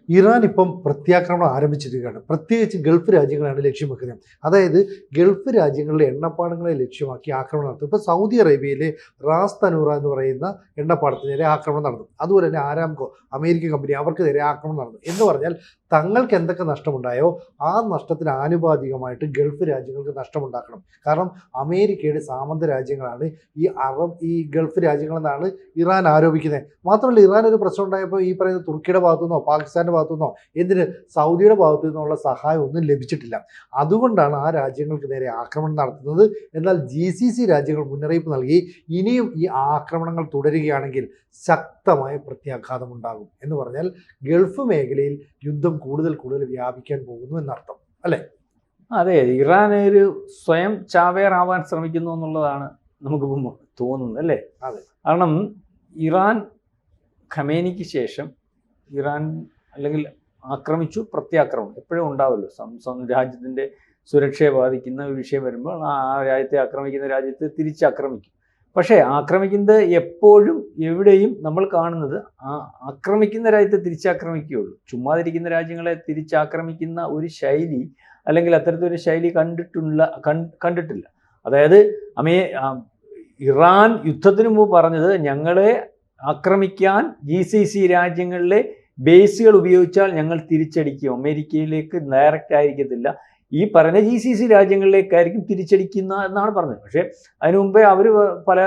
Iran ഇപ്പം പ്രത്യാക്രമണം ആരംഭിച്ചിരിക്കുകയാണ്. പ്രത്യേകിച്ച് ഗൾഫ് രാജ്യങ്ങളാണ് ലക്ഷ്യം വെക്കുന്നത്. അതായത് ഗൾഫ് രാജ്യങ്ങളിലെ എണ്ണപ്പാടങ്ങളെ ലക്ഷ്യമാക്കി ആക്രമണം നടത്തും. ഇപ്പോൾ സൗദി അറേബ്യയിലെ റാസ് തനൂറ എന്ന് പറയുന്ന എണ്ണപ്പാടത്തിന് നേരെ ആക്രമണം നടന്നു. അതുപോലെ തന്നെ ആരാംകോ, അമേരിക്കൻ കമ്പനി, അവർക്ക് നേരെ ആക്രമണം നടന്നു. എന്ന് പറഞ്ഞാൽ തങ്ങൾക്ക് എന്തൊക്കെ നഷ്ടമുണ്ടായോ ആ നഷ്ടത്തിന് ആനുപാതികമായിട്ട് ഗൾഫ് രാജ്യങ്ങൾക്ക് നഷ്ടമുണ്ടാക്കണം. കാരണം അമേരിക്കയുടെ സാമന്ത രാജ്യങ്ങളാണ് ഈ ഗൾഫ് രാജ്യങ്ങളെന്നാണ് ഇറാൻ ആരോപിക്കുന്നത്. മാത്രമല്ല, ഇറാൻ ഒരു പ്രശ്നം ഉണ്ടായപ്പോൾ ഈ പറയുന്ന തുർക്കിയുടെ ഭാഗത്തുനിന്നോ പാകിസ്ഥാൻ്റെ ഭാഗത്തുനിന്നോ എന്തിന് സൗദിയുടെ ഭാഗത്തു നിന്നുള്ള സഹായം ഒന്നും ലഭിച്ചിട്ടില്ല. അതുകൊണ്ടാണ് ആ രാജ്യങ്ങൾക്ക് നേരെ ആക്രമണം നടത്തുന്നത്. എന്നാൽ GCC രാജ്യങ്ങൾ മുന്നറിയിപ്പ് നൽകി ഇനിയും ഈ ആക്രമണങ്ങൾ തുടരുകയാണെങ്കിൽ ശക്തമായ പ്രത്യാഘാതം ഉണ്ടാകും. എന്ന് പറഞ്ഞാൽ ഗൾഫ് മേഖലയിൽ യുദ്ധം കൂടുതൽ വ്യാപിക്കാൻ പോകുന്നു എന്നർത്ഥം, അല്ലേ? അതെ, ഇറാൻ ഒരു സ്വയം ചാവേറാവാൻ ശ്രമിക്കുന്നു എന്നുള്ളതാണ് നമുക്കിപ്പം തോന്നുന്നത്, അല്ലേ? അതെ. കാരണം ഇറാൻ ഖമേനിക്ക് ശേഷം ഇറാൻ അല്ലെങ്കിൽ ആക്രമിച്ചു, പ്രത്യാക്രമണം എപ്പോഴും ഉണ്ടാവുമല്ലോ. രാജ്യത്തിൻ്റെ സുരക്ഷയെ ബാധിക്കുന്ന ഒരു വിഷയം വരുമ്പോൾ ആ രാജ്യത്തെ ആക്രമിക്കുന്ന രാജ്യത്തെ തിരിച്ചാക്രമിക്കും. പക്ഷേ ആക്രമിക്കുന്നത് എപ്പോഴും എവിടെയും നമ്മൾ കാണുന്നത് ആക്രമിക്കുന്ന രാജ്യത്തെ തിരിച്ചാക്രമിക്കുകയുള്ളൂ. ചുമ്മാതിരിക്കുന്ന രാജ്യങ്ങളെ തിരിച്ചാക്രമിക്കുന്ന ഒരു ശൈലി അല്ലെങ്കിൽ അത്തരത്തിലൊരു ശൈലി കണ്ടിട്ടില്ല. അതായത് ഇറാൻ യുദ്ധത്തിന് മുമ്പ് പറഞ്ഞത് ഞങ്ങളെ ആക്രമിക്കാൻ GCC രാജ്യങ്ങളിലെ ബേസുകൾ ഉപയോഗിച്ചാൽ ഞങ്ങൾ തിരിച്ചടിക്കും, അമേരിക്കയിലേക്ക് ഡയറക്റ്റ് ആയിരിക്കത്തില്ല, ഈ പറഞ്ഞ GCC രാജ്യങ്ങളിലേക്കായിരിക്കും തിരിച്ചടിക്കുന്ന എന്നാണ് പറഞ്ഞത്. പക്ഷേ അതിനു മുമ്പേ അവർ പല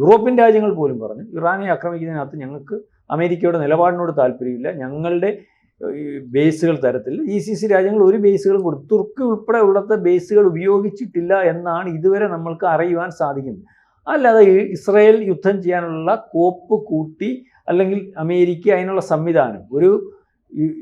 യൂറോപ്യൻ രാജ്യങ്ങൾ പോലും പറഞ്ഞു ഇറാനെ ആക്രമിക്കുന്നതിനകത്ത് ഞങ്ങൾക്ക് അമേരിക്കയുടെ നിലപാടിനോട് താല്പര്യമില്ല, ഞങ്ങളുടെ ബേസുകൾ തരത്തില്ല. GCC രാജ്യങ്ങൾ ഒരു ബേസുകളും കൊടുത്തു. തുർക്കി ഉൾപ്പെടെ ഉള്ളത്തെ ബേസുകൾ ഉപയോഗിച്ചിട്ടില്ല എന്നാണ് ഇതുവരെ നമ്മൾക്ക് അറിയുവാൻ സാധിക്കുന്നത്. അല്ലാതെ ഇസ്രായേൽ യുദ്ധം ചെയ്യാനുള്ള കോപ്പ് കൂട്ടി അല്ലെങ്കിൽ അമേരിക്ക അതിനുള്ള സംവിധാനം, ഒരു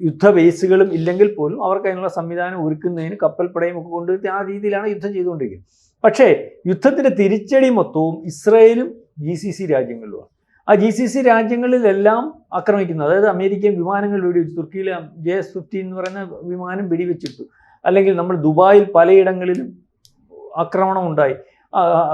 യുദ്ധ ബേസുകളും ഇല്ലെങ്കിൽ പോലും അവർക്ക് അതിനുള്ള സംവിധാനം ഒരുക്കുന്നതിന് കപ്പൽപ്പടയും ഒക്കെ കൊണ്ടുവരുത്തി ആ രീതിയിലാണ് യുദ്ധം ചെയ്തുകൊണ്ടിരിക്കുന്നത്. പക്ഷേ യുദ്ധത്തിൻ്റെ തിരിച്ചടി മൊത്തവും ഇസ്രായേലും GCC രാജ്യങ്ങളിലുമാണ്. ആ GCC രാജ്യങ്ങളിലെല്ലാം ആക്രമിക്കുന്നു. അതായത് അമേരിക്കൻ വിമാനങ്ങൾ വെടിവെച്ചു, തുർക്കിയിലെ JS-15 എന്ന് പറയുന്ന വിമാനം വെടിവെച്ചിട്ടു. അല്ലെങ്കിൽ നമ്മൾ ദുബായിൽ പലയിടങ്ങളിലും ആക്രമണം ഉണ്ടായി,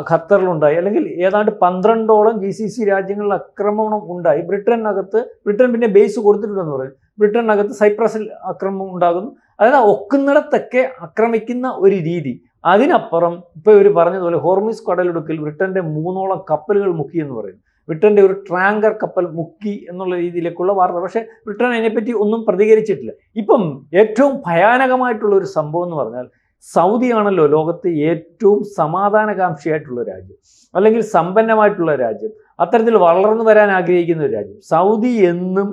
ഖത്തറിലുണ്ടായി, അല്ലെങ്കിൽ ഏതാണ്ട് 12ഓളം GCC രാജ്യങ്ങളിൽ ആക്രമണം ഉണ്ടായി. ബ്രിട്ടൻ പിന്നെ ബേസ് കൊടുത്തിട്ടുണ്ടെന്ന് പറയും. ബ്രിട്ടനകത്ത് സൈപ്രസിൽ ആക്രമണം ഉണ്ടാകുന്നു. അതായത് ഒക്കുന്നിടത്തൊക്കെ ആക്രമിക്കുന്ന ഒരു രീതി. അതിനപ്പുറം ഇപ്പോൾ ഇവർ പറഞ്ഞതുപോലെ ഹോർമുസ് കടലിടുക്കിൽ ബ്രിട്ടൻ്റെ 3ഓളം കപ്പലുകൾ മുക്കി എന്ന് പറയുന്നു. ബ്രിട്ടൻ്റെ ഒരു ട്രാങ്കർ കപ്പൽ മുക്കി എന്നുള്ള രീതിയിലേക്കുള്ള വാർത്ത. പക്ഷേ ബ്രിട്ടൻ അതിനെപ്പറ്റി ഒന്നും പ്രതികരിച്ചിട്ടില്ല. ഇപ്പം ഏറ്റവും ഭയാനകമായിട്ടുള്ള ഒരു സംഭവം എന്ന് പറഞ്ഞാൽ സൗദിയാണല്ലോ ലോകത്തെ ഏറ്റവും സമാധാനകാംക്ഷിയായിട്ടുള്ള രാജ്യം, അല്ലെങ്കിൽ സമ്പന്നമായിട്ടുള്ള രാജ്യം, അത്തരത്തിൽ വളർന്നു വരാൻ ആഗ്രഹിക്കുന്ന ഒരു രാജ്യം. സൗദി എന്നും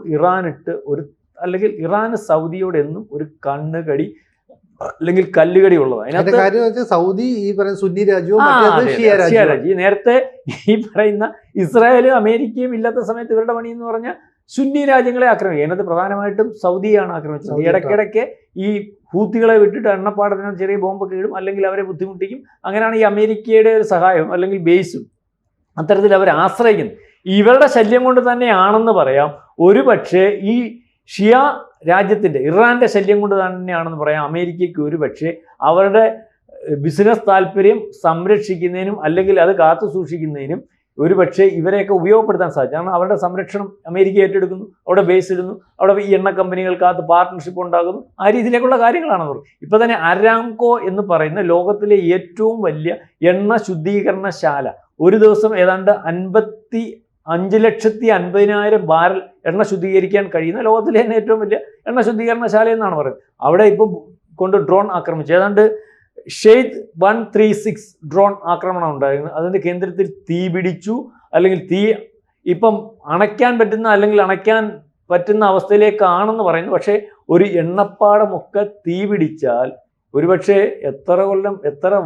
അല്ലെങ്കിൽ ഇറാന് സൗദിയോട് എന്നും ഒരു കണ്ണുകടി അല്ലെങ്കിൽ കല്ലുകടി ഉള്ളതാണ്. അതിനകത്ത് സൗദി ഈ പറയുന്ന സുന്നി രാജ്യവും നേരത്തെ ഈ പറയുന്ന ഇസ്രായേലും അമേരിക്കയും ഇല്ലാത്ത സമയത്ത് ഇവരുടെ പണി എന്ന് പറഞ്ഞാൽ സുന്നി രാജ്യങ്ങളെ ആക്രമിക്കുക. അതിനകത്ത് പ്രധാനമായിട്ടും സൗദിയാണ് ആക്രമിച്ചത്. ഇടയ്ക്കിടയ്ക്ക് ഈ ഹൂത്തികളെ വിട്ടിട്ട് എണ്ണപ്പാടത്തിന് ചെറിയ ബോംബൊക്കെ ഇടും, അല്ലെങ്കിൽ അവരെ ബുദ്ധിമുട്ടിക്കും. അങ്ങനെയാണ് ഈ അമേരിക്കയുടെ ഒരു സഹായം അല്ലെങ്കിൽ ബേസും അത്തരത്തിൽ അവർ ആശ്രയിക്കുന്നത്. ഇവരുടെ ശല്യം കൊണ്ട് തന്നെയാണെന്ന് പറയാം. ഒരു പക്ഷേ ഈ ഷിയ രാജ്യത്തിൻ്റെ ഇറാൻ്റെ ശല്യം കൊണ്ട് തന്നെയാണെന്ന് പറയാം അമേരിക്കയ്ക്ക് ഒരു പക്ഷേ അവരുടെ ബിസിനസ് താല്പര്യം സംരക്ഷിക്കുന്നതിനും അല്ലെങ്കിൽ അത് കാത്തു സൂക്ഷിക്കുന്നതിനും ഒരു പക്ഷേ ഇവരെയൊക്കെ ഉപയോഗപ്പെടുത്താൻ സാധിക്കും. കാരണം അവരുടെ സംരക്ഷണം അമേരിക്ക ഏറ്റെടുക്കുന്നു, അവിടെ ബേസ് ഇടുന്നു, അവിടെ ഈ എണ്ണ കമ്പനികൾക്കകത്ത് പാർട്ട്ണർഷിപ്പ് ഉണ്ടാകുന്നു. ആ രീതിയിലേക്കുള്ള കാര്യങ്ങളാണെന്ന് പറയും. ഇപ്പോൾ തന്നെ അരാംകോ എന്ന് പറയുന്ന ലോകത്തിലെ ഏറ്റവും വലിയ എണ്ണ ശുദ്ധീകരണശാല ഒരു ദിവസം ഏതാണ്ട് 55,50,000 ബാരൽ എണ്ണ ശുദ്ധീകരിക്കാൻ കഴിയുന്ന ലോകത്തിലെ തന്നെ ഏറ്റവും വലിയ എണ്ണ ശുദ്ധീകരണശാല എന്നാണ് പറയുന്നത്. അവിടെ ഇപ്പം കൊണ്ട് ഡ്രോൺ ആക്രമിച്ചു. ഏതാണ്ട് ഷെയ്ദ് 136 ഡ്രോൺ ആക്രമണം ഉണ്ടായിരുന്നു. അതിൻ്റെ കേന്ദ്രത്തിൽ തീ പിടിച്ചു, അല്ലെങ്കിൽ തീ ഇപ്പം അണയ്ക്കാൻ പറ്റുന്ന അവസ്ഥയിലേക്കാണെന്ന് പറയുന്നു. പക്ഷേ ഒരു എണ്ണപ്പാടമൊക്കെ തീ പിടിച്ചാൽ ഒരുപക്ഷെ എത്ര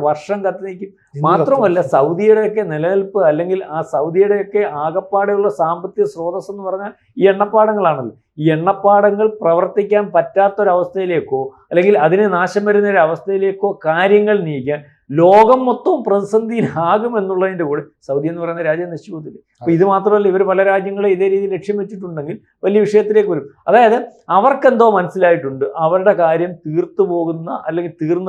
വർഷം കത്തി നിൽക്കും. മാത്രമല്ല സൗദിയുടെയൊക്കെ നിലനിൽപ്പ് അല്ലെങ്കിൽ ആ സൗദിയുടെയൊക്കെ ആകപ്പാടെയുള്ള സാമ്പത്തിക സ്രോതസ് എന്ന് പറഞ്ഞാൽ ഈ എണ്ണപ്പാടങ്ങളാണല്ലോ. ഈ എണ്ണപ്പാടങ്ങൾ പ്രവർത്തിക്കാൻ പറ്റാത്തൊരവസ്ഥയിലേക്കോ അല്ലെങ്കിൽ അതിന് നാശം വരുന്ന ഒരു അവസ്ഥയിലേക്കോ കാര്യങ്ങൾ നീക്കാൻ ലോകം മൊത്തവും പ്രതിസന്ധിയിലാകുമെന്നുള്ളതിൻ്റെ കൂടെ സൗദി എന്ന് പറയുന്ന രാജ്യം നശിച്ചു പോകത്തില്ല. അപ്പോൾ ഇത് മാത്രമല്ല, ഇവർ പല രാജ്യങ്ങളെ ഇതേ രീതിയിൽ ലക്ഷ്യം വെച്ചിട്ടുണ്ടെങ്കിൽ വലിയ വിഷയത്തിലേക്ക് വരും. അതായത് അവർക്കെന്തോ മനസ്സിലായിട്ടുണ്ട് അവരുടെ കാര്യം തീർന്നു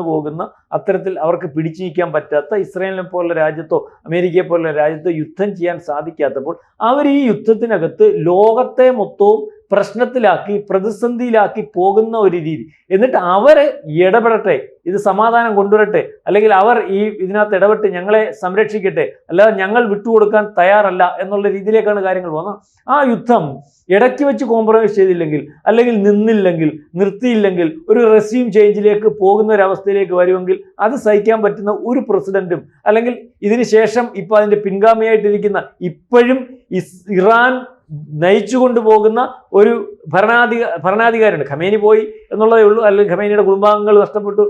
പോകുന്ന അത്തരത്തിൽ അവർക്ക് പിടിച്ചു നീക്കാൻ പറ്റാത്ത ഇസ്രായേലിനെ പോലുള്ള രാജ്യത്തോ അമേരിക്കയെ പോലുള്ള രാജ്യത്തോ യുദ്ധം ചെയ്യാൻ സാധിക്കാത്തപ്പോൾ അവർ ഈ യുദ്ധത്തിനകത്ത് ലോകത്തെ മൊത്തവും പ്രശ്നത്തിലാക്കി പ്രതിസന്ധിയിലാക്കി പോകുന്ന ഒരു രീതി. എന്നിട്ട് അവർ ഇടപെടട്ടെ, ഇത് സമാധാനം കൊണ്ടുവരട്ടെ, അല്ലെങ്കിൽ അവർ ഇതിനകത്ത് ഇടപെട്ട് ഞങ്ങളെ സംരക്ഷിക്കട്ടെ, അല്ലാതെ ഞങ്ങൾ വിട്ടുകൊടുക്കാൻ തയ്യാറല്ല എന്നുള്ള രീതിയിലേക്കാണ് കാര്യങ്ങൾ പോകുന്നത്. ആ യുദ്ധം ഇടയ്ക്ക് വെച്ച് കോംപ്രമൈസ് ചെയ്തില്ലെങ്കിൽ, അല്ലെങ്കിൽ നിന്നില്ലെങ്കിൽ, നിർത്തിയില്ലെങ്കിൽ, ഒരു റെസ്യൂം ചേഞ്ചിലേക്ക് പോകുന്ന ഒരു അവസ്ഥയിലേക്ക് വരുമെങ്കിൽ അത് സഹിക്കാൻ പറ്റുന്ന ഒരു പ്രസിഡന്റും, അല്ലെങ്കിൽ ഇതിന് ശേഷം ഇപ്പൊ അതിന്റെ പിൻഗാമിയായിട്ടിരിക്കുന്ന ഇപ്പോഴും ഇറാൻ നയിച്ചു കൊണ്ടുപോകുന്ന ഒരു ഭരണാധികാരിയുണ്ട്. ഖമേനി പോയി എന്നുള്ളതേ ഉള്ളൂ, അല്ലെങ്കിൽ ഖമേനിയുടെ കുടുംബാംഗങ്ങൾ നഷ്ടപ്പെട്ടു,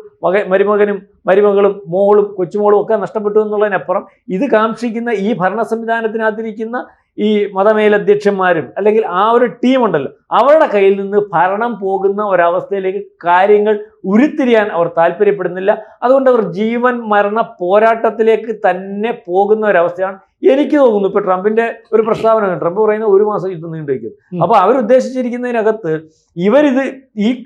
മരുമകനും മരുമകളും മോളും കൊച്ചുമോളും ഒക്കെ നഷ്ടപ്പെട്ടു എന്നുള്ളതിനപ്പുറം ഇത് കാക്ഷിക്കുന്ന ഈ ഭരണ സംവിധാനത്തിനകത്തിരിക്കുന്ന ഈ മതമേലധ്യക്ഷന്മാരും, അല്ലെങ്കിൽ ആ ഒരു ടീമുണ്ടല്ലോ, അവരുടെ കയ്യിൽ നിന്ന് ഭരണം പോകുന്ന ഒരവസ്ഥയിലേക്ക് കാര്യങ്ങൾ ഉരുത്തിരിയാൻ അവർ താല്പര്യപ്പെടുന്നില്ല. അതുകൊണ്ട് അവർ ജീവൻ മരണ പോരാട്ടത്തിലേക്ക് തന്നെ പോകുന്ന ഒരവസ്ഥയാണ് എനിക്ക് തോന്നുന്നു. ഇപ്പൊ ട്രംപിന്റെ ഒരു പ്രസ്താവന, ട്രംപ് പറയുന്ന 1 മാസം യുദ്ധം നീണ്ടുവയ്ക്കും. അപ്പൊ അവരുദ്ദേശിച്ചിരിക്കുന്നതിനകത്ത്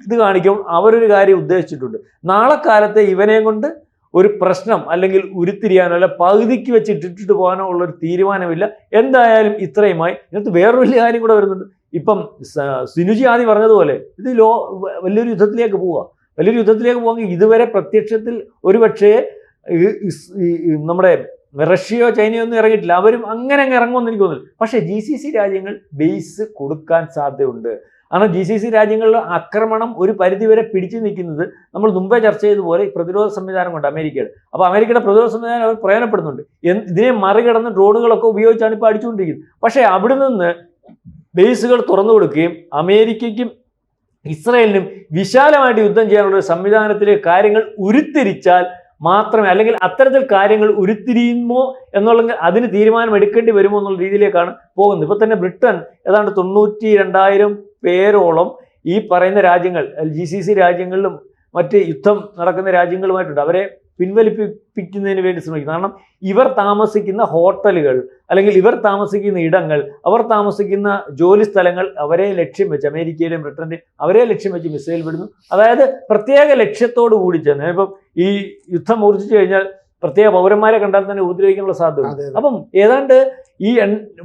ഇത് കാണിക്കും. അവരൊരു കാര്യം ഉദ്ദേശിച്ചിട്ടുണ്ട്, നാളെ കാലത്തെ ഇവനെ കൊണ്ട് ഒരു പ്രശ്നം അല്ലെങ്കിൽ ഉരുത്തിരിയാനോ അല്ല പകുതിക്ക് വെച്ച് ഇട്ടിട്ട് പോകാനോ ഉള്ളൊരു തീരുമാനമില്ല. എന്തായാലും ഇത്രയുമായി. ഇതിനകത്ത് വേറൊരു വലിയ കാര്യം കൂടെ വരുന്നുണ്ട്. ഇപ്പം സിനുജി ആദ്യം പറഞ്ഞതുപോലെ ഇത് വലിയൊരു യുദ്ധത്തിലേക്ക് പോവുക. വലിയൊരു യുദ്ധത്തിലേക്ക് പോകാമെങ്കിൽ ഇതുവരെ പ്രത്യക്ഷത്തിൽ ഒരുപക്ഷേ നമ്മുടെ റഷ്യയോ ചൈനയോ ഒന്നും ഇറങ്ങിയിട്ടില്ല. അവരും അങ്ങനെ അങ്ങ് ഇറങ്ങുമെന്ന് എനിക്ക് തോന്നുന്നില്ല. പക്ഷേ GCC രാജ്യങ്ങൾ ബേസ് കൊടുക്കാൻ സാധ്യതയുണ്ട്. കാരണം GCC രാജ്യങ്ങളിലെ ആക്രമണം ഒരു പരിധിവരെ പിടിച്ചു നിൽക്കുന്നത് നമ്മൾ മുമ്പേ ചർച്ച ചെയ്തതുപോലെ പ്രതിരോധ സംവിധാനം കൊണ്ട് അമേരിക്കയുടെ. അപ്പോൾ അമേരിക്കയുടെ പ്രതിരോധ സംവിധാനം അവർ പ്രയോജനപ്പെടുന്നുണ്ട്. ഇതിനെ മറികടന്ന് ഡ്രോണുകളൊക്കെ ഉപയോഗിച്ചാണ് ഇപ്പോൾ അടിച്ചുകൊണ്ടിരിക്കുന്നത്. പക്ഷേ അവിടെ നിന്ന് ബേസുകൾ തുറന്നു കൊടുക്കുകയും അമേരിക്കയ്ക്കും ഇസ്രായേലിനും വിശാലമായിട്ട് യുദ്ധം ചെയ്യാനുള്ള സംവിധാനത്തിലെ കാര്യങ്ങൾ ഉരുത്തിരിച്ചാൽ മാത്രമേ, അല്ലെങ്കിൽ അത്തരത്തിൽ കാര്യങ്ങൾ ഉരുത്തിരിയുമോ എന്നുള്ള അതിന് തീരുമാനം എടുക്കേണ്ടി വരുമോ എന്നുള്ള രീതിയിലേക്കാണ് പോകുന്നത്. ഇപ്പോൾ തന്നെ ബ്രിട്ടൻ ഏതാണ്ട് 92,000 പേരോളം ഈ പറയുന്ന രാജ്യങ്ങൾ GCC രാജ്യങ്ങളിലും മറ്റ് യുദ്ധം നടക്കുന്ന രാജ്യങ്ങളുമായിട്ടുണ്ട്. അവരെ പിൻവലിപ്പിക്കുന്നതിന് വേണ്ടി ശ്രമിക്കും. കാരണം ഇവർ താമസിക്കുന്ന ഹോട്ടലുകൾ, അല്ലെങ്കിൽ ഇവർ താമസിക്കുന്ന ഇടങ്ങൾ, അവർ താമസിക്കുന്ന ജോലി സ്ഥലങ്ങൾ, അവരെ ലക്ഷ്യം വെച്ച് അമേരിക്കയുടെയും ബ്രിട്ടൻ്റെയും അവരെ ലക്ഷ്യം വെച്ച് മിസൈൽ വിടുന്നു. അതായത് പ്രത്യേക ലക്ഷ്യത്തോടു കൂടി ചെന്ന് ഇപ്പം ഈ യുദ്ധം മൂർച്ഛിച്ചു കഴിഞ്ഞാൽ പ്രത്യേക പൗരന്മാരെ കണ്ടാൽ തന്നെ ഉപദ്രവിക്കാനുള്ള സാധ്യത. അപ്പം ഏതാണ്ട് ഈ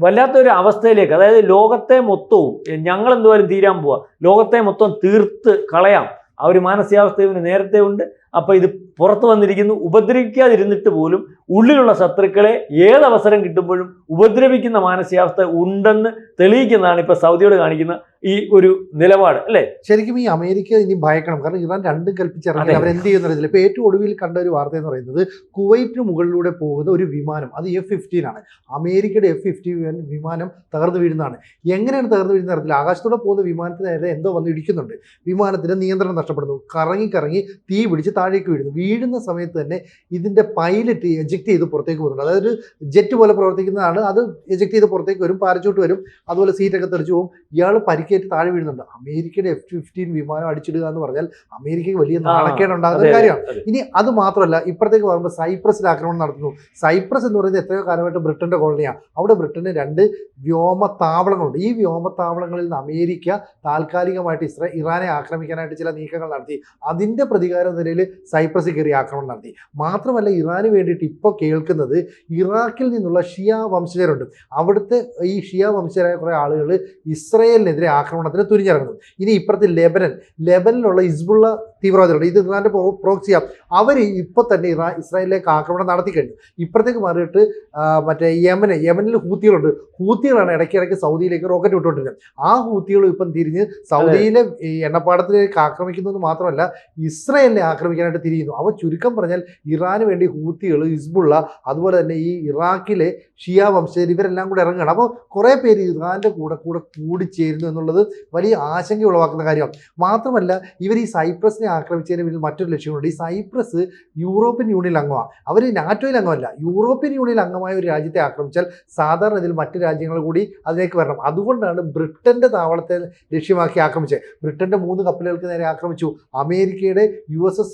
വല്ലാത്തൊരു അവസ്ഥയിലേക്ക്, അതായത് ലോകത്തെ മൊത്തവും ഞങ്ങൾ എന്തുവായാലും തീരാൻ പോവാ, ലോകത്തെ മൊത്തം തീർത്ത് കളയാം, ആ ഒരു മാനസികാവസ്ഥ ഇവന് നേരത്തെ ഉണ്ട്. അപ്പോൾ ഇത് പുറത്തു വന്നിരിക്കുന്നു. ഉപദ്രവിക്കാതിരുന്നിട്ട് പോലും ഉള്ളിലുള്ള ശത്രുക്കളെ ഏതവസരം കിട്ടുമ്പോഴും ഉപദ്രവിക്കുന്ന മാനസികാവസ്ഥ ഉണ്ടെന്ന് തെളിയിക്കുന്നതാണ് ഇപ്പോൾ സൗദിയോട് കാണിക്കുന്ന ഈ ഒരു നിലപാട്, അല്ലേ? ശരിക്കും ഈ അമേരിക്ക ഇനി ഭയക്കണം. കാരണം ഇറാൻ രണ്ടും കൽപ്പിച്ചിറങ്ങി അവരെന്ത് ചെയ്യുന്ന അറിയത്തില്ല. ഇപ്പോൾ ഏറ്റവും ഒടുവിൽ കണ്ട ഒരു വാർത്ത എന്ന് പറയുന്നത് കുവൈറ്റിന് മുകളിലൂടെ പോകുന്ന ഒരു വിമാനം, അത് F-15 ആണ്. അമേരിക്കയുടെ F-15 വിമാനം തകർന്നു വീഴുന്നതാണ്. എങ്ങനെയാണ് തകർന്നു വീഴുന്ന അറിയത്തില്ല. ആകാശത്തോടെ പോകുന്ന വിമാനത്തിന് നേരെ എന്തോ വന്ന് ഇടിക്കുന്നുണ്ട്. വിമാനത്തിന് നിയന്ത്രണം നഷ്ടപ്പെടുന്നു. കറങ്ങി തീ പിടിച്ച് താഴേക്ക് വീഴുന്ന സമയത്ത് തന്നെ ഇതിൻ്റെ പൈലറ്റ് എജക്ട് ചെയ്ത് പുറത്തേക്ക് പോകുന്നുണ്ട്. അതായത് ജെറ്റ് പോലെ പ്രവർത്തിക്കുന്നതാണ്. അത് എജക്ട് ചെയ്ത് പുറത്തേക്ക് വരും, പാരച്യൂട്ട് വരും, അതുപോലെ സീറ്റൊക്കെ തെറിച്ചു പോകും. ഇയാൾ പരിക്കേറ്റ് താഴെ വീഴുന്നുണ്ട്. അമേരിക്കയുടെ F-15 വിമാനം അടിച്ചിടുക എന്ന് പറഞ്ഞാൽ അമേരിക്കയ്ക്ക് വലിയ നാണക്കേട് ഉണ്ടാകുന്ന കാര്യമാണ്. ഇനി അത് മാത്രമല്ല, ഇപ്പുറത്തേക്ക് വരുമ്പോൾ സൈപ്രസിൽ ആക്രമണം നടത്തുന്നു. സൈപ്രസ് എന്ന് പറയുന്നത് എത്രയോ കാലമായിട്ട് ബ്രിട്ടന്റെ കോളനിയാണ്. അവിടെ ബ്രിട്ടന് 2 വ്യോമത്താവളങ്ങളുണ്ട്. ഈ വ്യോമത്താവളങ്ങളിൽ നിന്ന് അമേരിക്ക താൽക്കാലികമായിട്ട് ഇറാനെ ആക്രമിക്കാനായിട്ട് ചില നീക്കങ്ങൾ നടത്തി. അതിൻ്റെ പ്രതികാര നിലയിൽ സൈപ്രസിൽ കയറി ആക്രമണം നടത്തി. മാത്രമല്ല, ഇറാന് വേണ്ടിയിട്ട് ഇപ്പോൾ കേൾക്കുന്നത് ഇറാഖിൽ നിന്നുള്ള ഷിയ വംശജരുണ്ട്. അവിടുത്തെ ഈ ഷിയ വംശജരായ കുറേ ആളുകൾ ഇസ്രയേലിനെതിരെ ആക്രമണത്തിന് തുനിഞ്ഞിറങ്ങുന്നു. ഇനി ഇപ്പുറത്ത് ലെബനിലുള്ള ഹിസ്ബുള്ള തീവ്രവാദികളുണ്ട്. ഇത് ഇറാൻ്റെ പ്രോക്സിയാണ്. അവർ ഇപ്പോൾ തന്നെ ഇസ്രായേലിലേക്ക് ആക്രമണം നടത്തി കഴിഞ്ഞു. ഇപ്പുറത്തേക്ക് മാറിയിട്ട് മറ്റേ യമനിൽ ഹൂത്തികളുണ്ട്. ഹൂത്തികളാണ് ഇടയ്ക്കിടയ്ക്ക് സൗദിയിലേക്ക് റോക്കറ്റ് വിട്ടുകൊണ്ടിരുന്നത്. ആ ഹൂത്തികളും ഇപ്പം തിരിഞ്ഞ് സൗദിയിലെ എണ്ണപ്പാടത്തിലേക്ക് ആക്രമിക്കുന്നത് മാത്രമല്ല ഇസ്രായേലിനെ ആക്രമിക്കാനായിട്ട് തിരിയുന്നു. അവ ചുരുക്കം പറഞ്ഞാൽ ഇറാന് വേണ്ടി ഹൂത്തികൾ, ഹിസ്ബുള്ള, അതുപോലെ തന്നെ ഈ ഇറാഖിലെ ഷിയ വംശജർ ഇവരെല്ലാം കൂടെ ഇറങ്ങുകയാണ്. അപ്പോൾ കുറേ പേര് ഇറാൻ്റെ കൂടിച്ചേരുന്നു എന്നുള്ളത് വലിയ ആശങ്ക ഉളവാക്കുന്ന കാര്യമാണ്. മാത്രമല്ല, ഇവർ ഈ സൈപ്രസിനെ ആക്രമിച്ചതിന് പിന്നിൽ മറ്റൊരു ലക്ഷ്യമുണ്ട്. ഈ സൈപ്രസ് യൂറോപ്യൻ യൂണിയൻ അംഗമാണ്. അവർ നാറ്റോയിൽ അംഗമല്ല. യൂറോപ്യൻ യൂണിയൻ അംഗമായ ഒരു രാജ്യത്തെ ആക്രമിച്ചാൽ സാധാരണ ഇതിൽ മറ്റ് രാജ്യങ്ങൾ കൂടി അതിലേക്ക് വരണം. അതുകൊണ്ടാണ് ബ്രിട്ടൻ്റെ താവളത്തെ ലക്ഷ്യമാക്കി ആക്രമിച്ചത്. ബ്രിട്ടൻ്റെ 3 കപ്പലുകൾക്ക് നേരെ ആക്രമിച്ചു. അമേരിക്കയുടെ USS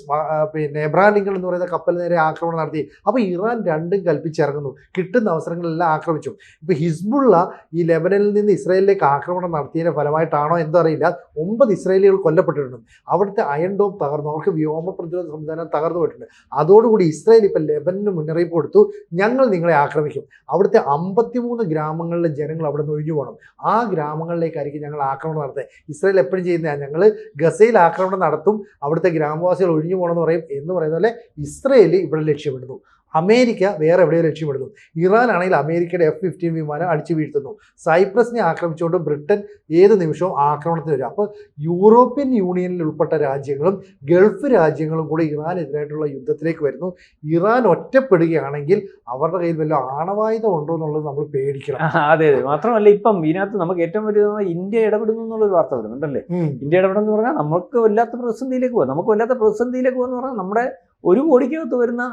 പിന്നെ എബ്രഹാം ലിങ്കൺ എന്ന് പറയുന്ന കപ്പൽ നേരെ ആക്രമണം നടത്തി. അപ്പോൾ ഇറാൻ രണ്ടും കൽപ്പിച്ചിറങ്ങുന്നു, കിട്ടുന്ന അവസരങ്ങളെല്ലാം ആക്രമിച്ചു. ഇപ്പോൾ ഹിസ്ബുള്ള ഈ ലെബനനിൽ നിന്ന് ഇസ്രായേലിലേക്ക് ആക്രമണം നടത്തിയതിൻ്റെ ഫലമായിട്ടാണോ എന്തോ അറിയില്ല, 9 ഇസ്രായേലികൾ കൊല്ലപ്പെട്ടിട്ടുണ്ട്. അവിടുത്തെ അയൺ ഡോം തകർന്നു, അവർക്ക് വ്യോമ പ്രതിരോധ സംവിധാനം തകർന്നു പോയിട്ടുണ്ട്. അതോടുകൂടി ഇസ്രായേൽ ഇപ്പോൾ ലെബനന് മുന്നറിയിപ്പ് കൊടുത്തു, ഞങ്ങൾ നിങ്ങളെ ആക്രമിക്കും. അവിടുത്തെ 53 ഗ്രാമങ്ങളിലെ ജനങ്ങൾ അവിടെ നിന്ന് ഒഴിഞ്ഞു പോകണം. ആ ഗ്രാമങ്ങളിലേക്കായിരിക്കും ഞങ്ങൾ ആക്രമണം നടത്തുക. ഇസ്രായേൽ എപ്പോഴും ചെയ്യുന്നതാണ്, ഞങ്ങൾ ഗസയിൽ ആക്രമണം നടത്തും, അവിടുത്തെ ഗ്രാമവാസികൾ ഒഴിഞ്ഞു പോകണമെന്ന് പറയും എന്ന് പറയുന്ന പോലെ ഇസ്രായേൽ ഇവിടെ ലക്ഷ്യമിടുന്നു. അമേരിക്ക വേറെ എവിടെയോ ലക്ഷ്യമിടുന്നു. ഇറാൻ ആണെങ്കിൽ അമേരിക്കയുടെ F-15 വിമാനം അടിച്ചു വീഴ്ത്തുന്നു. സൈപ്രസിനെ ആക്രമിച്ചുകൊണ്ട് ബ്രിട്ടൻ ഏത് നിമിഷവും ആക്രമണത്തിന് വരും. അപ്പോൾ യൂറോപ്യൻ യൂണിയനിൽ ഉൾപ്പെട്ട രാജ്യങ്ങളും ഗൾഫ് രാജ്യങ്ങളും കൂടി ഇറാനെതിരായിട്ടുള്ള യുദ്ധത്തിലേക്ക് വരുന്നു. ഇറാൻ ഒറ്റപ്പെടുകയാണെങ്കിൽ അവരുടെ കയ്യിൽ വല്ല ആണവായുധം ഉണ്ടോ എന്നുള്ളത് നമ്മൾ പേടിക്കണം. അതെ അതെ. മാത്രമല്ല ഇപ്പം ഇതിനകത്ത് നമുക്ക് ഏറ്റവും വലിയ ഇന്ത്യ ഇടപെടുന്നു എന്നുള്ളൊരു വാർത്ത വരുന്നുണ്ടല്ലേ. ഇന്ത്യ ഇടപെടുന്നു പറഞ്ഞാൽ നമുക്ക് വല്ലാത്ത പ്രതിസന്ധിയിലേക്ക് പോകാം. നമുക്ക് വല്ലാത്ത പ്രതിസന്ധിയിലേക്ക് പോകുന്ന പറഞ്ഞാൽ നമ്മുടെ 1 കോടിക്കകത്ത് വരുന്ന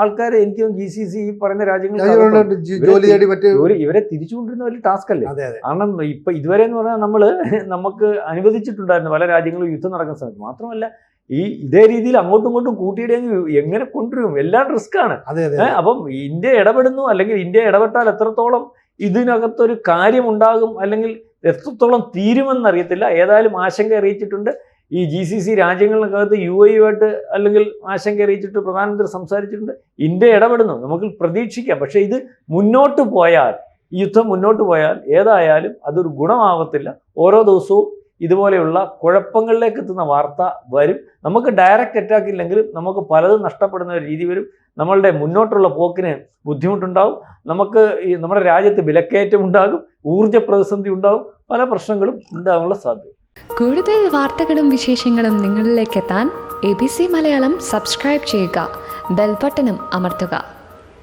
ആൾക്കാർ എനിക്കും GCC ഈ പറയുന്ന രാജ്യങ്ങൾ ഇവരെ തിരിച്ചു കൊണ്ടിരുന്ന വലിയ ടാസ്ക് അല്ലേ. കാരണം ഇപ്പൊ ഇതുവരെ എന്ന് പറഞ്ഞാൽ നമുക്ക് അനുവദിച്ചിട്ടുണ്ടായിരുന്നു പല രാജ്യങ്ങളും യുദ്ധം നടക്കുന്ന സമയത്ത്. മാത്രമല്ല ഇതേ രീതിയിൽ അങ്ങോട്ടും ഇങ്ങോട്ടും കൂട്ടിയിടെങ്കിൽ എങ്ങനെ കൊണ്ടുവരും, എല്ലാം റിസ്ക് ആണ്. അപ്പം ഇന്ത്യ ഇടപെടുന്നു, അല്ലെങ്കിൽ ഇന്ത്യ ഇടപെട്ടാൽ എത്രത്തോളം ഇതിനകത്തൊരു കാര്യം ഉണ്ടാകും, അല്ലെങ്കിൽ എത്രത്തോളം തീരുമെന്നറിയത്തില്ല. ഏതായാലും ആശങ്ക അറിയിച്ചിട്ടുണ്ട്. ഈ GCC രാജ്യങ്ങൾക്കകത്ത് UAE അല്ലെങ്കിൽ ആശങ്ക അറിയിച്ചിട്ട് പ്രധാനമന്ത്രി സംസാരിച്ചിട്ടുണ്ട്. ഇന്ത്യ ഇടപെടുന്നു, നമുക്ക് പ്രതീക്ഷിക്കാം. പക്ഷേ ഇത് മുന്നോട്ട് പോയാൽ, ഈ യുദ്ധം മുന്നോട്ട് പോയാൽ ഏതായാലും അതൊരു ഗുണമാവത്തില്ല. ഓരോ ദിവസവും ഇതുപോലെയുള്ള കുഴപ്പങ്ങളിലേക്ക് എത്തുന്ന വാർത്ത വരും. നമുക്ക് ഡയറക്റ്റ് അറ്റാക്ക് ഇല്ലെങ്കിലും നമുക്ക് പലതും നഷ്ടപ്പെടുന്ന ഒരു രീതി വരും. നമ്മളുടെ മുന്നോട്ടുള്ള പോക്കിന് ബുദ്ധിമുട്ടുണ്ടാകും. നമുക്ക് നമ്മുടെ രാജ്യത്ത് വിലക്കയറ്റം ഉണ്ടാകും, ഊർജ്ജ പ്രതിസന്ധി ഉണ്ടാകും, പല പ്രശ്നങ്ങളും ഉണ്ടാകാനുള്ള സാധ്യത. കൂടുതൽ വാർത്തകളും വിശേഷങ്ങളും നിങ്ങളിലേക്ക് എത്താൻ ABC മലയാളം സബ്സ്ക്രൈബ് ചെയ്യുക, ബെൽ ബട്ടണും അമർത്തുക.